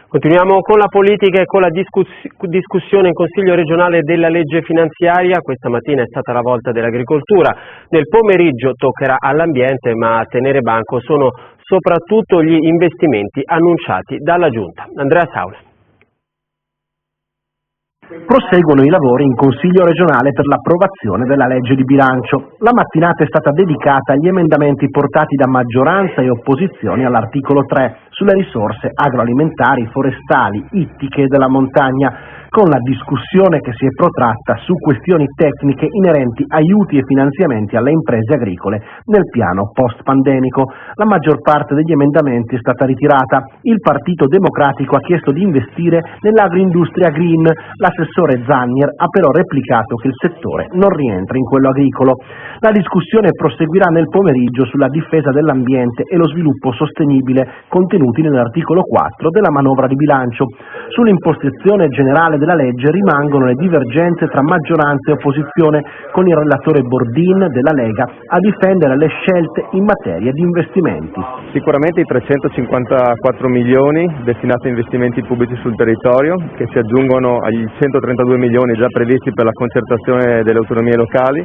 Continuiamo con la politica e con la discussione in Consiglio regionale della legge finanziaria. Questa mattina è stata la volta dell'agricoltura, nel pomeriggio toccherà all'ambiente, ma a tenere banco sono soprattutto gli investimenti annunciati dalla Giunta. Andrea Saula. Proseguono i lavori in Consiglio regionale per l'approvazione della legge di bilancio. La mattinata è stata dedicata agli emendamenti portati da maggioranza e opposizioni all'articolo 3 sulle risorse agroalimentari, forestali, ittiche e della montagna, con la discussione che si è protratta su questioni tecniche inerenti aiuti e finanziamenti alle imprese agricole nel piano post-pandemico. La maggior parte degli emendamenti è stata ritirata. Il Partito Democratico ha chiesto di investire nell'agroindustria green. L'assessore Zannier ha però replicato che il settore non rientra in quello agricolo. La discussione proseguirà nel pomeriggio sulla difesa dell'ambiente e lo sviluppo sostenibile contenuti nell'articolo 4 della manovra di bilancio. Sull'impostazione generale della legge rimangono le divergenze tra maggioranza e opposizione, con il relatore Bordin della Lega a difendere le scelte in materia di investimenti. Sicuramente i 354 milioni destinati a investimenti pubblici sul territorio, che si aggiungono agli 132 milioni già previsti per la concertazione delle autonomie locali,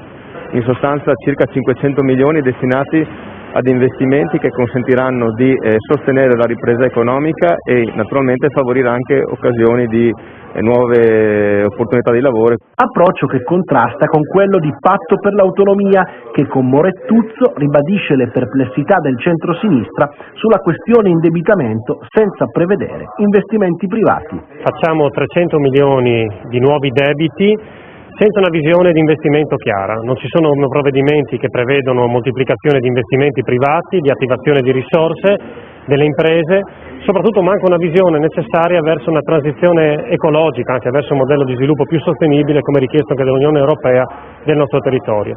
in sostanza circa 500 milioni destinati ad investimenti che consentiranno di sostenere la ripresa economica e naturalmente favorire anche occasioni di nuove opportunità di lavoro. Approccio che contrasta con quello di Patto per l'Autonomia, che con Morettuzzo ribadisce le perplessità del centro-sinistra sulla questione indebitamento senza prevedere investimenti privati. Facciamo 300 milioni di nuovi debiti senza una visione di investimento chiara. Non ci sono provvedimenti che prevedono moltiplicazione di investimenti privati, di attivazione di risorse delle imprese, soprattutto manca una visione necessaria verso una transizione ecologica, anche verso un modello di sviluppo più sostenibile come richiesto anche dall'Unione Europea del nostro territorio.